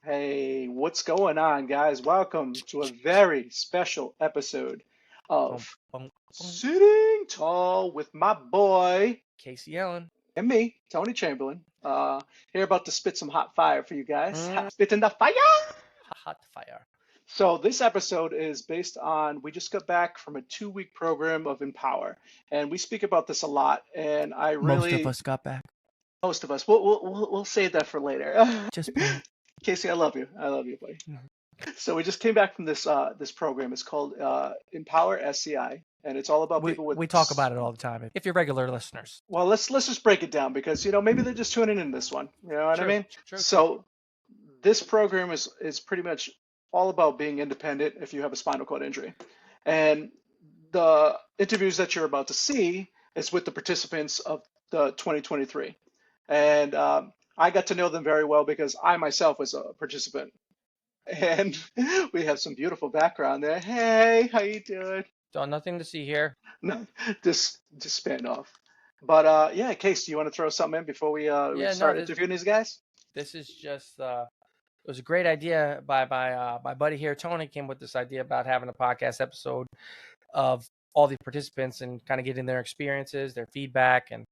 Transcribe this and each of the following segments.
Hey, what's going on, guys? Welcome to a very special episode Boom, of boom, boom. Sitting Tall with my boy Casey Allen. and me, Tony Chamberlain. Here about to spit some hot fire for you guys. Mm, Spitting the fire! hot fire. So this episode is based on, we just got back from a 2-week program of Empower, and we speak about this a lot, and I Most of really, us got back. most of us, we'll save that for later. Just playing. Casey, I love you. I love you, buddy. Mhm. So we just came back from this program. It's called Empower SCI, and it's all about We people with. we talk about it all the time. If you're regular listeners. Well, let's just break it down because maybe they're just tuning in this one. You know what I True. mean? True. So this program is pretty much all about being independent if you have a spinal cord injury, and the interviews that you're about to see is with the participants of the 2023, and I got to know them very well because I myself was a participant. And we have some beautiful background there. Hey, how you doing? So nothing to see here. No, just spin off. But yeah, Case, do you want to throw something in before we Yeah, no, start interviewing these guys? this is just it was a great idea by my buddy here, Tony, came with this idea about having a podcast episode of all the participants and kind of getting their experiences, their feedback, and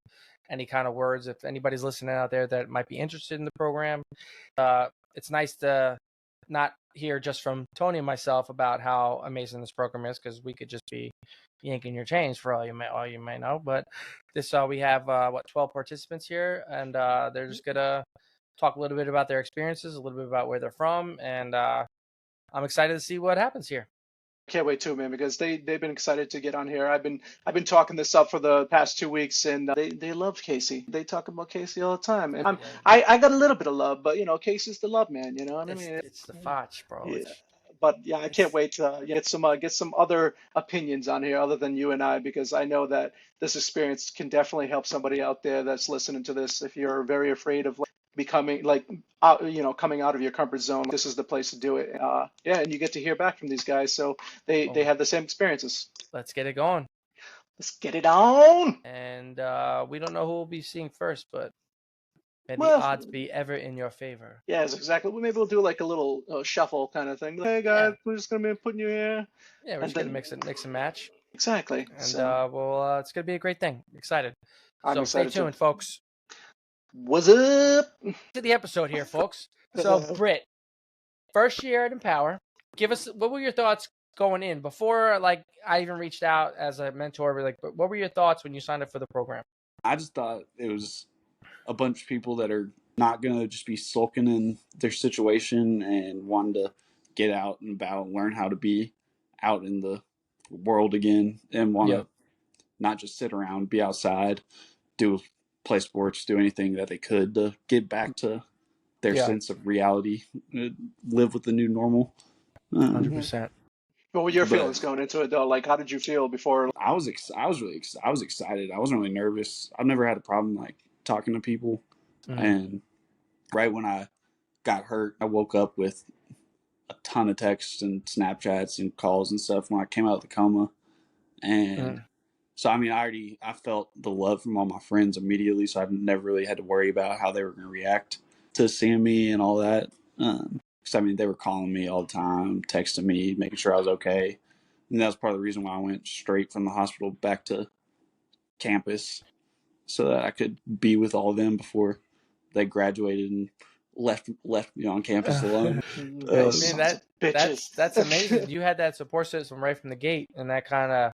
any kind of words. If anybody's listening out there that might be interested in the program, it's nice to not hear just from Tony and myself about how amazing this program is, because we could just be yanking your chains for all you may know. But this we have 12 participants here, and they're just gonna talk a little bit about their experiences, a little bit about where they're from, and I'm excited to see what happens here. Can't wait too, man, because they've been excited to get on here. I've been talking this up for the past 2 weeks, and they love Casey. They talk about Casey all the time, and I got a little bit of love, but Casey's the love man. You know what I mean? It's the Foch, bro. Yeah. But yeah, I can't wait to get some other opinions on here other than you and I, because I know that this experience can definitely help somebody out there that's listening to this. If you're very afraid of becoming coming out of your comfort zone, this is the place to do it. Yeah, and you get to hear back from these guys, so they have the same experiences. Let's get it going. Let's get it on. And we don't know who we'll be seeing first, but may the Well, odds be ever in your favor. yes, exactly. Well, maybe we'll do like a little shuffle kind of thing. Hey guys, we're just gonna be putting you here. Yeah, we're And just gonna then mix and match, exactly. and So it's gonna be a great thing. Excited. I'm So stay excited tuned, too. folks. What's up? To the episode here, folks. So Britt, first year at Empower. Give us, what were your thoughts going in before? Like, I even reached out as a mentor. But what were your thoughts when you signed up for the program? I just thought it was a bunch of people that are not going to just be sulking in their situation and wanting to get out and about and learn how to be out in the world again and want to not just sit around, be outside, play sports, do anything that they could to get back to their sense of reality, live with the new normal. 100%. What were your feelings going into it though? Like, how did you feel before? I was excited. I wasn't really nervous. I've never had a problem like talking to people. And right when I got hurt, I woke up with a ton of texts and Snapchats and calls and stuff when I came out of the coma. And so, I mean, I felt the love from all my friends immediately. So I've never really had to worry about how they were going to react to seeing me and all that. Because I mean, they were calling me all the time, texting me, making sure I was okay. And that was part of the reason why I went straight from the hospital back to campus, so that I could be with all of them before they graduated and left me on campus alone. Man, that's amazing. You had that support system right from the gate, and that kind of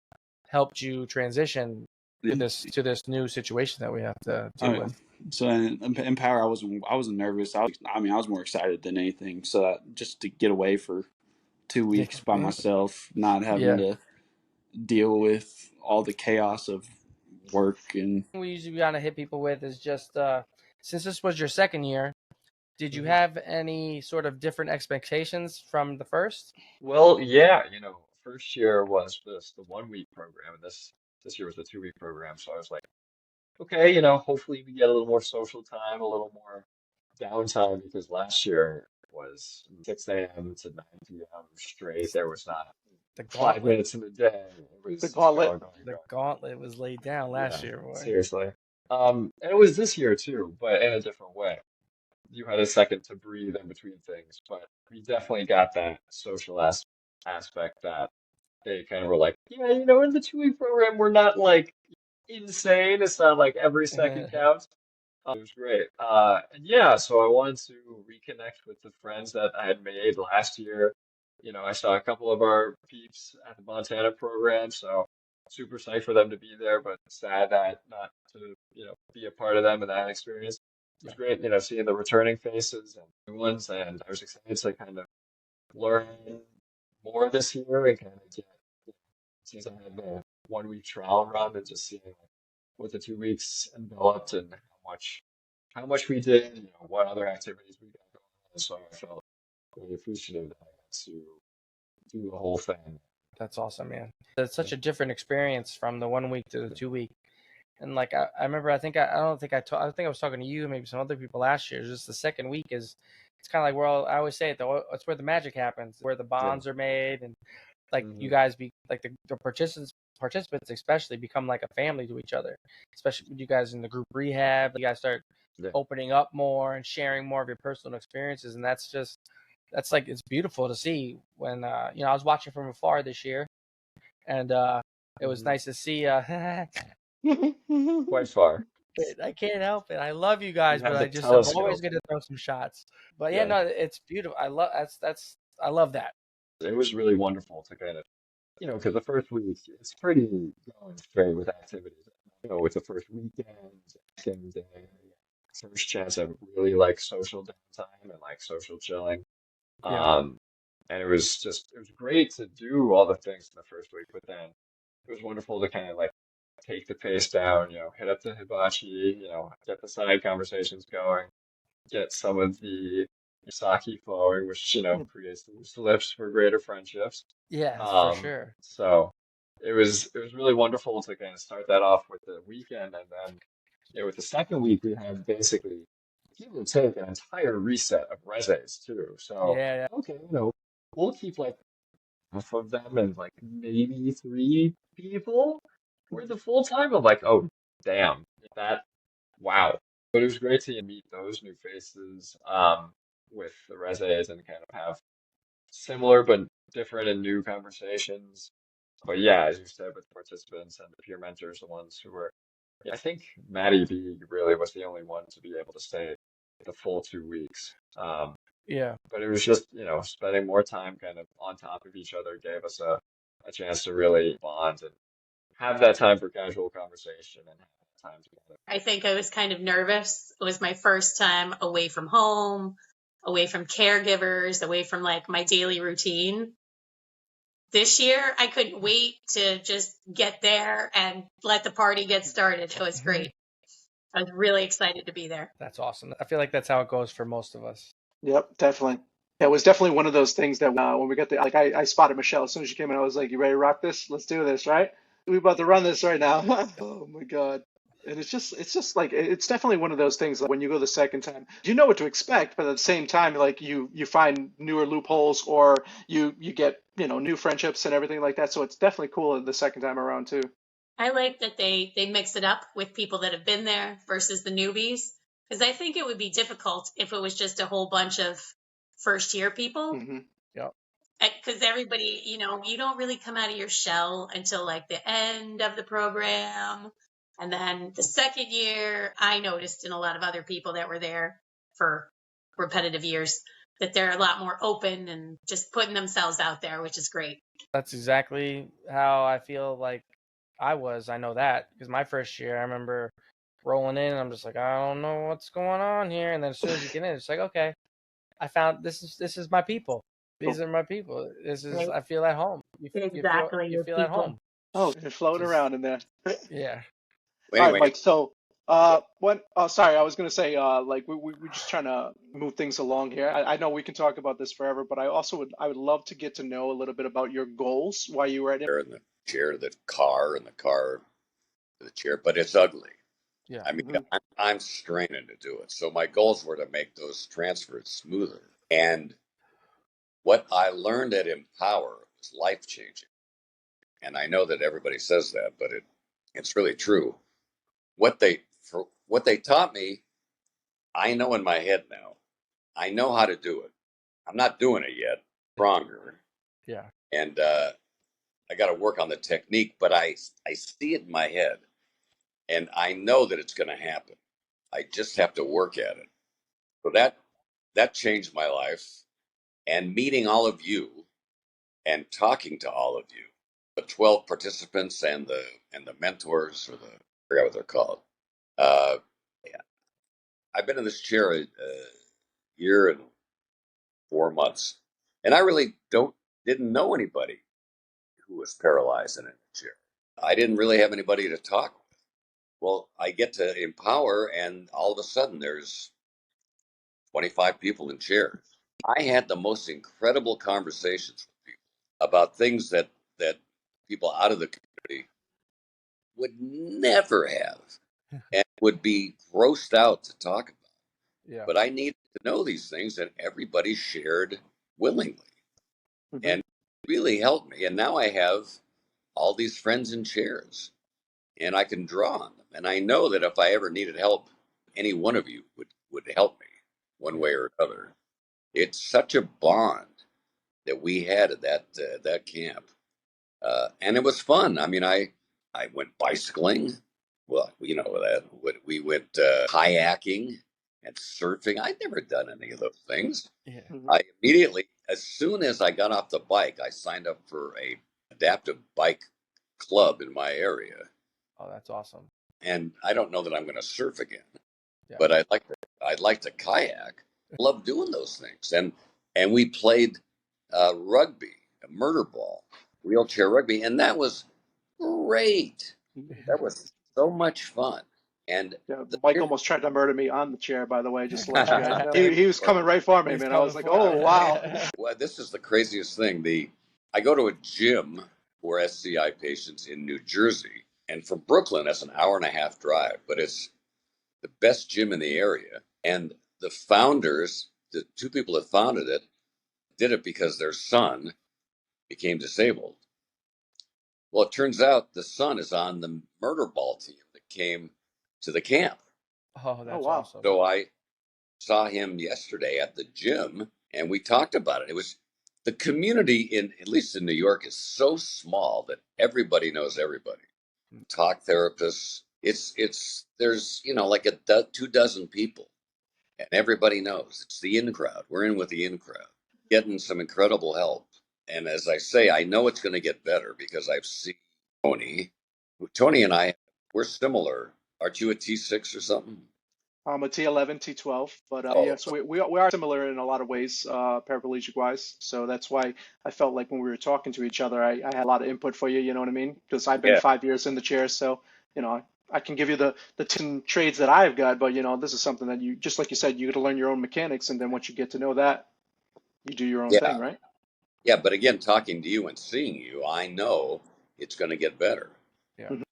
helped you transition to this new situation that we have to deal with. So in Empower, I wasn't nervous. I was more excited than anything. So just to get away for 2 weeks by myself, not having to deal with all the chaos of work. And we usually kind of hit people with is just since this was your second year, did you have any sort of different expectations from the first? Well, yeah, first year was the 1 week program, and this year was the 2 week program. So I was like, okay, hopefully we get a little more social time, a little more downtime, because last year was 6 a.m. to 9 p.m. straight. There was not The 5 minutes in the day. It was The gauntlet. The gauntlet was laid down last year, boy. Seriously. And it was this year too, but in a different way. you had a second to breathe in between things. But we definitely got that social aspect that they kind of were like, yeah, in the 2 week program, we're not like insane. It's not like every second counts. It was great. And yeah, so I wanted to reconnect with the friends that I had made last year. I saw a couple of our peeps at the Montana program, so super psyched for them to be there, but sad that not to, be a part of them in that experience. It was great, seeing the returning faces and new ones, and I was excited to kind of learn more this year and kind of get, since I had the 1 week trial run and just seeing what the 2 weeks enveloped and how much we did, what other activities we got going on. So I felt really appreciative that I got to do the whole thing. That's awesome, man. It's such a different experience from the 1 week to the 2 week. And like I remember, I think I was talking to you, maybe some other people last year. Just the second week it's kind of like I always say it though. It's where the magic happens, where the bonds are made, and like you guys be like the participants especially become like a family to each other. Especially with you guys in the group rehab, you guys start opening up more and sharing more of your personal experiences, and that's like it's beautiful to see when I was watching from afar this year, and it was nice to see. Quite far. I can't help it. I love you guys, You have but the I'm always telescope. going to throw some shots. But Yeah. no, it's beautiful. I love I love that. It was really wonderful to kind of, because the first week, it's pretty going straight with activities. With the first weekend, second day, first chance of really like social downtime and like social chilling. Yeah. And it was great to do all the things in the first week, but then it was wonderful to kind of like take the pace down, hit up the hibachi, get the side conversations going, get some of the sake flowing, which, creates the loose lips for greater friendships. Yes, for sure. So it was really wonderful to kind of start that off with the weekend, and then with the second week we had basically give or take an entire reset of reses too. So Yeah. okay, we'll keep like half of them and like maybe 3 people for the full time. I'm like, oh damn, that wow. But it was great to meet those new faces with the reses and kind of have similar but different and new conversations. But yeah, as you said, with participants and the peer mentors, the ones who were, I think Maddie B really was the only one to be able to stay the full 2 weeks. Yeah. But it was just, spending more time kind of on top of each other gave us a chance to really bond and have that time for casual conversation and have that time together. I think I was kind of nervous. It was my first time away from home, away from caregivers, away from like my daily routine. This year, I couldn't wait to just get there and let the party get started. It was great. I was really excited to be there. That's awesome. I feel like that's how it goes for most of us. Yep, definitely. Yeah, it was definitely one of those things that when we got the like, I spotted Michelle as soon as she came in. I was like, "You ready to rock this? Let's do this, right? We about to run this right now." Oh my God. And it's just like it's definitely one of those things like when you go the second time, you know what to expect, but at the same time, like you find newer loopholes or you get, new friendships and everything like that. So it's definitely cool the second time around too. I like that they mix it up with people that have been there versus the newbies, because I think it would be difficult if it was just a whole bunch of first year people. Hmm. Yep. Because everybody, you don't really come out of your shell until like the end of the program. And then the second year, I noticed in a lot of other people that were there for repetitive years that they're a lot more open and just putting themselves out there, which is great. That's exactly how I feel like I was. I know that because my first year, I remember rolling in and I'm just like, I don't know what's going on here. And then as soon as you get in, it's like, okay, I found this is my people. These are my people. Right. I feel at home. Exactly, You your feel at people. home. Oh, you're floating around in there. Yeah. All right, Anyway, Mike. So, sorry, I was gonna say, like we're just trying to move things along here. I know we can talk about this forever, but I would love to get to know a little bit about your goals while you were at it. in the chair, the car, and the car, the chair, but it's ugly. Yeah. I mean, Mhm. I'm straining to do it. So my goals were to make those transfers smoother. And what I learned at Empower was life changing. And I know that everybody says that, but it's really true. What they taught me, I know in my head now. I know how to do it. I'm not doing it yet. Stronger. Yeah. And I got to work on the technique, but I see it in my head, and I know that it's going to happen. I just have to work at it. So that changed my life. And meeting all of you and talking to all of you, the 12 participants and the mentors, or the, I forgot what they're called. Uh, I've been in this chair a year and 4 months, and I really didn't know anybody who was paralyzed and in a chair. I didn't really have anybody to talk with. Well, I get to Empower, and all of a sudden there's 25 people in chairs. I had the most incredible conversations with people about things that people out of the community would never have and would be grossed out to talk about. Yeah. But I needed to know these things, and everybody shared willingly. Mhm. And it really helped me. And now I have all these friends in chairs, and I can draw on them. And I know that if I ever needed help, any one of you would help me one way or another. It's such a bond that we had at that camp, and it was fun. I mean, I went bicycling. Well, you know that we went kayaking and surfing. I'd never done any of those things. Yeah. Mhm. I immediately, as soon as I got off the bike, I signed up for a adaptive bike club in my area. Oh, that's awesome. And I don't know that I'm going to surf again, Yeah. but I'd like to kayak. I love doing those things. And we played rugby, murder ball, wheelchair rugby, and that was great. That was so much fun. And Yeah, the Mike almost tried to murder me on the chair, by the way, just to let you guys know. Thank He was you. coming right for me, He's man. I was coming like, for oh, it. wow. Well, this is the craziest thing. I go to a gym for SCI patients in New Jersey, and from Brooklyn, that's an hour and a half drive, but it's the best gym in the area. And the founders, the two people that founded it, did it because their son became disabled. Well, it turns out the son is on the murder ball team that came to the camp. Oh, Oh, that's wow. awesome. So I saw him yesterday at the gym, and we talked about it. It was the community in, at least in New York, is so small that everybody knows everybody. Talk therapists. It's there's like 2 dozen people, and everybody knows. It's the in crowd. We're in with the in crowd, getting some incredible help. And as I say, I know it's going to get better because I've seen Tony. Tony and I, we're similar. Aren't you a T6 or something? I'm a T11, T12, but Oh, yes, we are similar in a lot of ways, paraplegic wise. So that's why I felt like when we were talking to each other, I had a lot of input for you, you know what I mean? Because I've been yeah. 5 years in the chair, so I can give you the trades that I've got, but this is something that you, just like you said, you got to learn your own mechanics, and then once you get to know that, you do your own Yeah. thing, right? Yeah, but again, talking to you and seeing you, I know it's going to get better. Yeah. Mhm.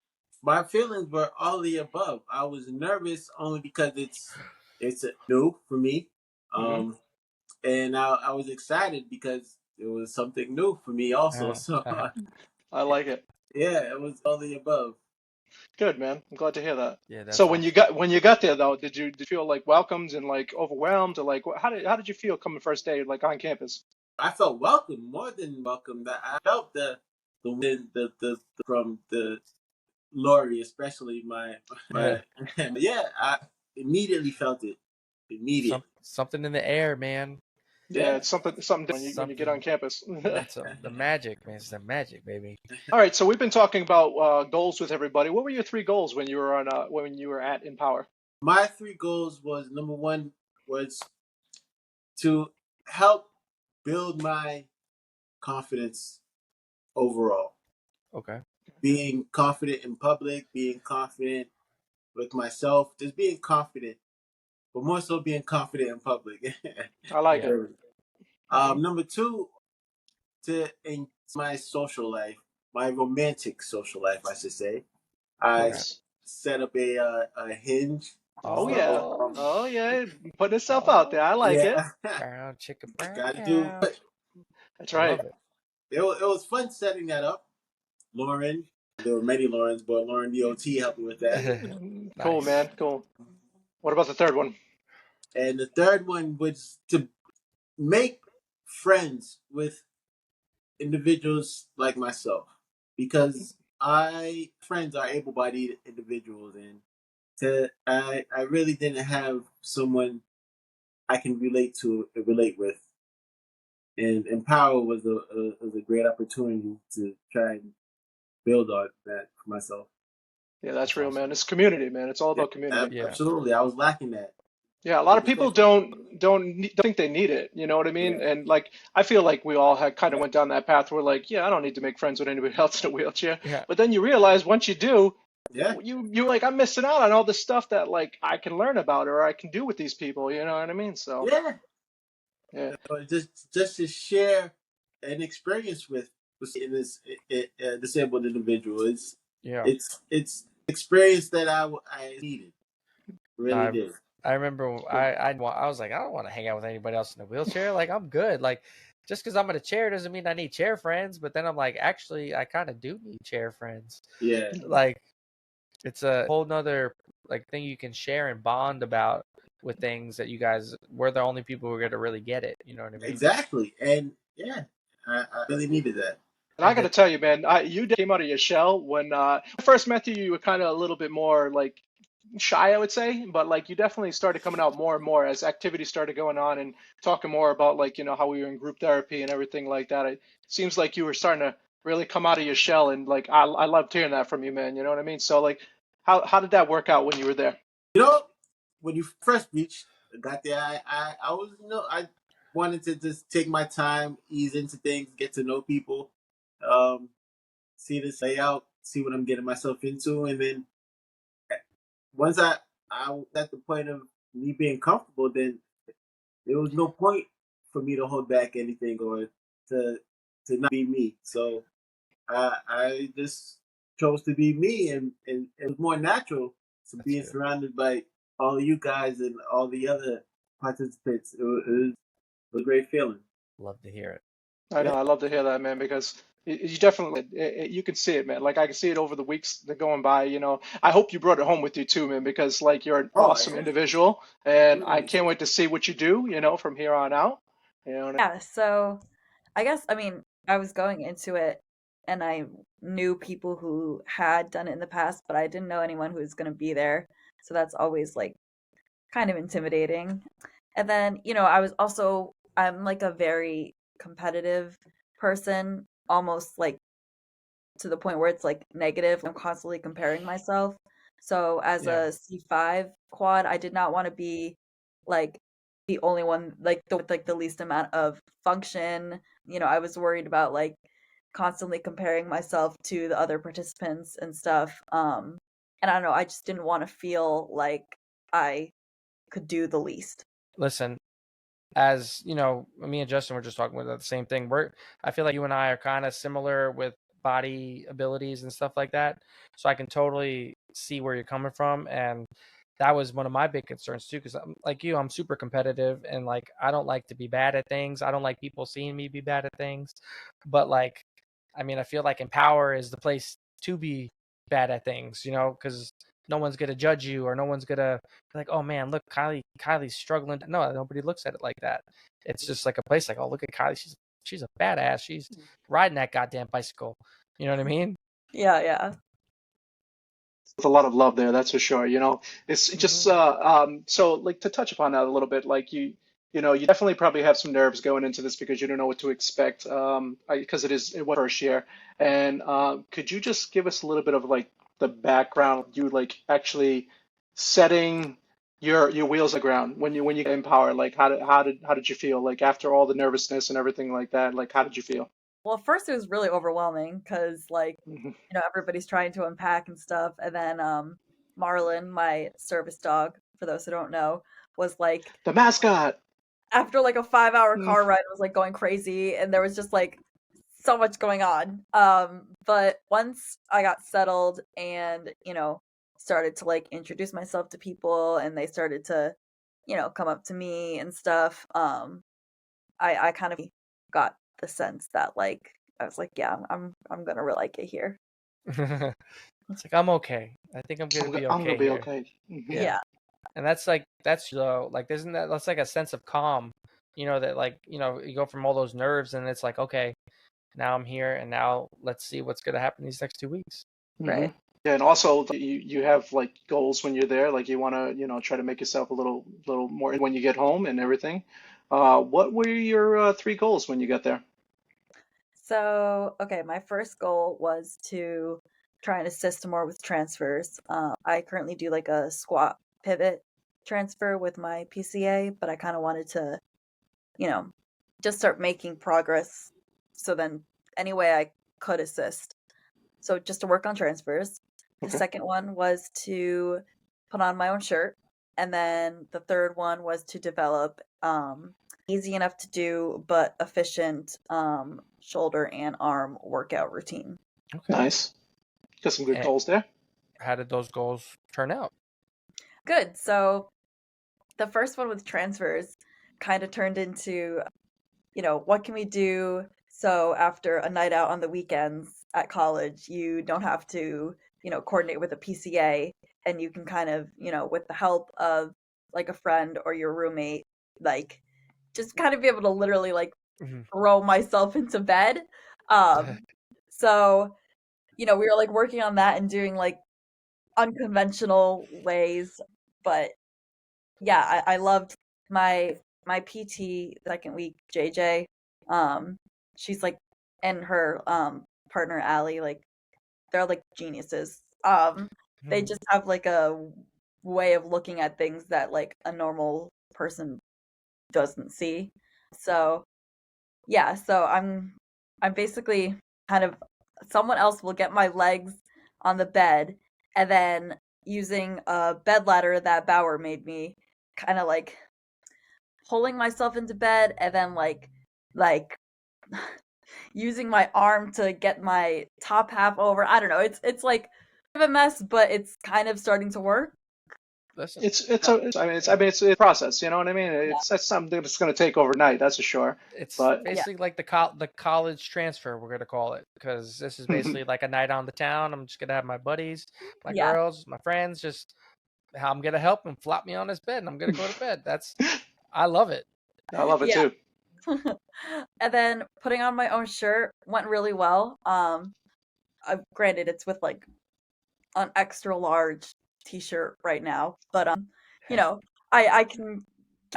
My feelings were all the above. I was nervous only because it's new for me, Mhm. and I was excited because it was something new for me also. So I like it. yeah, it was all the above. Good, man. I'm glad to hear that. Yeah, that's So awesome. when you got there though, did you feel like welcomed and like overwhelmed, or like how did you feel coming first day like on campus? I felt welcome, more than welcome. That I felt the from the Lori, especially my yeah. I immediately felt it. Immediately. Something in the air, man. Yeah, Yeah. it's something different when you get on Something. campus. That's the magic, man. It's the magic, baby. All right, so we've been talking about goals with everybody. What were your 3 goals when you were when you were at Empower? My 3 goals was, number one was to help build my confidence overall. Okay. Being confident in public, being confident with myself, just being confident, but more so being confident in public. I like Yeah. it. Number two, to in my social life, my romantic social life, I should say. I Okay. Nice. set up a hinge. Oh So yeah. Oh yeah. Putting itself out there. I like it. yeah, Brown chicken, gotta do. brown. That's I right. love it. It was fun setting that up. Lauren, there were many Laurens, but Lauren DOT helped me with that. Cool, Nice. man. Cool. What about the third one? And the third one was to make friends with individuals like myself, because friends are able-bodied individuals, and I really didn't have someone I can relate with, and Empower was a great opportunity to try and build on that for myself. Yeah, that's real, awesome. man. It's community, man. It's all Yeah, about community. Yeah. absolutely. I was lacking that. Yeah, a lot of people don't think they need it. You know what I mean? Yeah, And like, I feel like we all had kind of went down that path where like, yeah, I don't need to make friends with anybody else in a wheelchair. Yeah. But then you realize once you do, yeah, you're like, I'm missing out on all this stuff that like I can learn about or I can do with these people. You know what I mean? So yeah. yeah, Just to share an experience with in this disabled individual. Yeah. It's experience that I needed. Really I did. I remember I was like, I don't want to hang out with anybody else in a wheelchair. Like, I'm good. Like, just because I'm in a chair doesn't mean I need chair friends. But then I'm like, actually, I kind of do need chair friends. Yeah, Like, it's a whole nother like thing you can share and bond about with things that you guys, we're the only people who are gonna really get it. You know what I mean? exactly. And yeah, I really needed that. and I got to tell you, man, you came out of your shell when I first met you. You were kind of a little bit more like shy, I would say, but like you definitely started coming out more and more as activities started going on and talking more about like, how we were in group therapy and everything like that. It seems like you were starting to really come out of your shell and like I loved hearing that from you, man. You know what I mean? So like how did that work out when you were there? When you first got there, I was I wanted to just take my time, ease into things, get to know people, um, see this layout, see what I'm getting myself into, and then once I was at the point of me being comfortable, then there was no point for me to hold back anything or to not be me. So I just chose to be me, and it was more natural to That's being good. surrounded by all of you guys and all the other participants. It was a great feeling. Love to hear it. I know, Yeah. I love to hear that, man, because you definitely you can see it, man. Like I can see it over the weeks that going by. I hope you brought it home with you too, man, because like you're an Oh, awesome yeah. individual, and I Absolutely. can't wait to see what you do, from here on out. Yeah, so I guess, I mean, I was going into it and I knew people who had done it in the past, but I didn't know anyone who was going to be there. So that's always like kind of intimidating. And then, I'm like a very competitive person, almost like to the point where it's like negative. I'm constantly comparing myself. So as Yeah. a C5 quad, I did not want to be like the only one with like the least amount of function. I was worried about like constantly comparing myself to the other participants and stuff. And I don't know, I just didn't want to feel like I could do the least. Listen, as you know, me and Justin were just talking about the same thing. I feel like you and I are kind of similar with body abilities and stuff like that. So I can totally see where you're coming from. And that was one of my big concerns too, because I'm like you, I'm super competitive and like I don't like to be bad at things. I don't like people seeing me be bad at things. But like, I mean, I feel like Empower is the place to be bad at things, because no one's gonna judge you or no one's gonna be like, oh man, look, Kylie's struggling. No, nobody looks at it like that. It's just like a place like, oh, look at Kylie, she's a badass. She's riding that goddamn bicycle. You know what I mean? Yeah. With a lot of love there, that's for sure. It's just so like to touch upon that a little bit, like you definitely probably have some nerves going into this because you don't know what to expect, because it was first year. And could you just give us a little bit of like the background, you like actually setting your wheels on the ground when you get Empower, like how did you feel like after all the nervousness and everything like that? Like how did you feel? Well, at first it was really overwhelming because like, Mhm. everybody's trying to unpack and stuff. And then Marlon, my service dog, for those who don't know, was like The mascot. after like a 5-hour Mm. car ride, was like going crazy and there was just like so much going on. But once I got settled and, started to like introduce myself to people and they started to, come up to me and stuff, I kind of got the sense that like I was like, yeah, I'm gonna really like it here. It's like, I'm okay. I think I'm gonna be I'm gonna okay be here. okay. Mhm. Yeah. Yeah. And that's like isn't that's like a sense of calm, that like, you go from all those nerves and it's like, okay, now I'm here and now let's see what's going to happen these next 2 weeks. Hmm. Yeah, and also you have like goals when you're there, like you want to, try to make yourself a little more when you get home and everything. What were your 3 goals when you got there? So, okay, my first goal was to try and assist more with transfers. I currently do like a squat pivot transfer with my PCA, but I kind of wanted to, just start making progress. So then, any way I could assist. So just to work on transfers. The Okay. second one was to put on my own shirt. And then the third one was to develop easy enough to do but efficient shoulder and arm workout routine. Okay. Nice. Got some good And goals there. how did those goals turn out? Good. So the first one with transfers kind of turned into, what can we do so after a night out on the weekends at college, you don't have to, coordinate with a PCA, and you can kind of, with the help of like a friend or your roommate, like just kind of be able to literally like throw myself into bed. So, we were like working on that and doing like unconventional ways, but yeah, I loved my PT second week, JJ. She's like, and her partner Allie, like they're like geniuses. They just have like a way of looking at things that like a normal person doesn't see. So yeah, so I'm basically kind of, someone else will get my legs on the bed, and then using a bed ladder that Bauer made me, kind of like pulling myself into bed, and then like using my arm to get my top half over. I don't know. It's like a bit of a mess, but it's kind of starting to work. Listen, It's a process, you know what I mean? That's something that's going to take overnight, that's for sure. it's But basically like the college transfer, we're gonna call it, because this is basically like a night on the town. I'm just gonna have my buddies, my Yeah. girls, my friends, just how I'm gonna help them flop me on this bed, and I'm gonna go to bed. I love it. I love it Yeah. too. And then putting on my own shirt went really well. Granted, it's with like an extra large t-shirt right now, but I can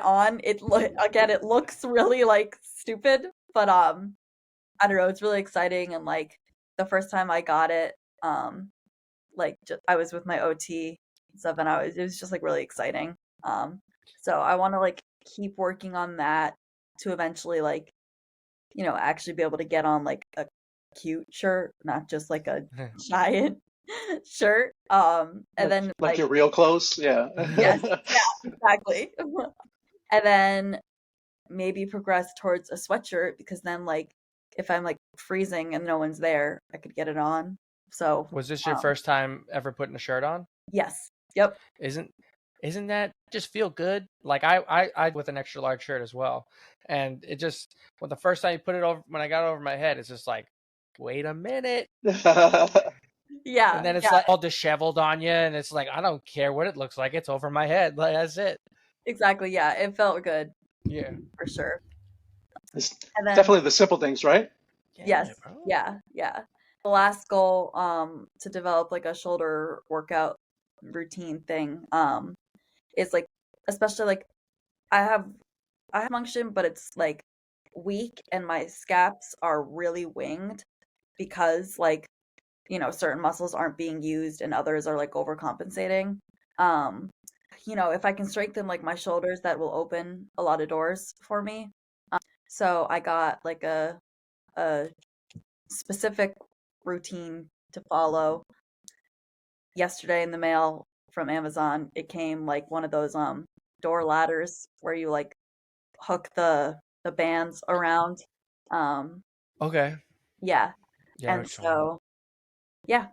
on it. Again, it looks really like stupid, but I don't know, it's really exciting. And like the first time I got it, like I was with my OT and stuff, and it was just like really exciting. So I want to like keep working on that to eventually like, actually be able to get on like a cute shirt, not just like a giant shirt. And then like your real clothes, yeah. yes, yeah, exactly. And then maybe progress towards a sweatshirt, because then like if I'm like freezing and no one's there, I could get it on. So Was this your first time ever putting a shirt on? yes. Yep. Isn't that just feel good? Like I with an extra large shirt as well, and it just, when the first time you put it over, when I got it over my head, it's just like, wait a minute. Yeah. And then it's like all disheveled on you, and it's like, I don't care what it looks like, it's over my head. Like, that's it. Exactly. Yeah, it felt good. Yeah, for sure. It's And then, definitely the simple things, right? yes, bro. yeah. The last goal, to develop like a shoulder workout routine thing, is like, especially like I have function, but it's like weak, and my scaps are really winged because like, certain muscles aren't being used and others are like overcompensating. If I can strengthen like my shoulders, that will open a lot of doors for me. So I got like a specific routine to follow. Yesterday in the mail from Amazon, it came like one of those door ladders where you like hook the bands around. Okay. Yeah. And so yeah.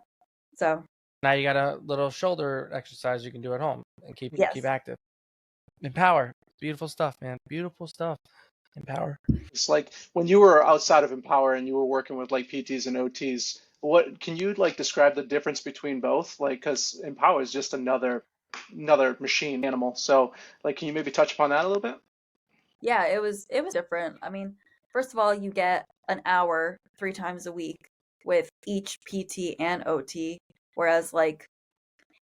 So now you got a little shoulder exercise you can do at home and keep active. Empower. Beautiful stuff, man. Beautiful stuff. Empower. It's like when you were outside of Empower and you were working with like PTs and OTs, what can you like describe the difference between both? Like, because Empower is just another another machine animal. So, like, can you maybe touch upon that a little bit? Yeah, it was different. I mean, first of all, you get an hour 3 times a week with each PT and OT, whereas like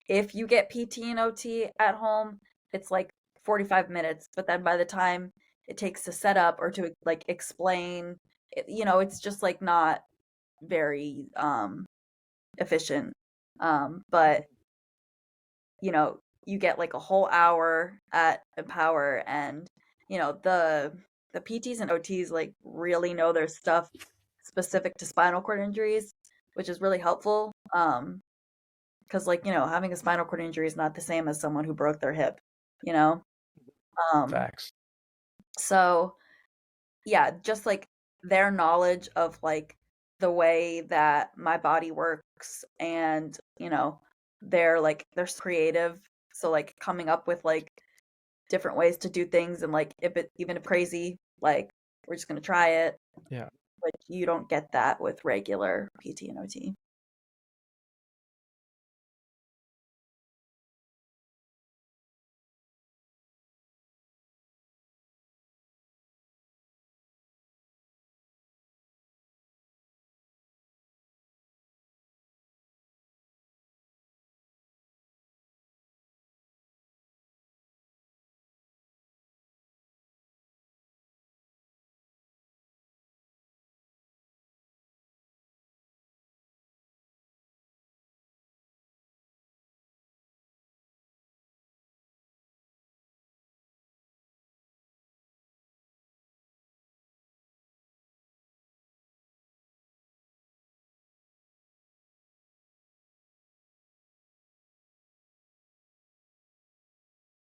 if you get PT and OT at home, it's like 45 minutes, but then by the time it takes to set up or to like explain, it's just like not very efficient. But you get like a whole hour at Empower, and the PTs and OTs like really know their stuff specific to spinal cord injuries, which is really helpful. Because like having a spinal cord injury is not the same as someone who broke their hip, you know. Facts. So yeah, just like their knowledge of like the way that my body works, and they're creative, so like coming up with like different ways to do things, and like even if crazy, like we're just gonna try it. Yeah. But you don't get that with regular PT and OT.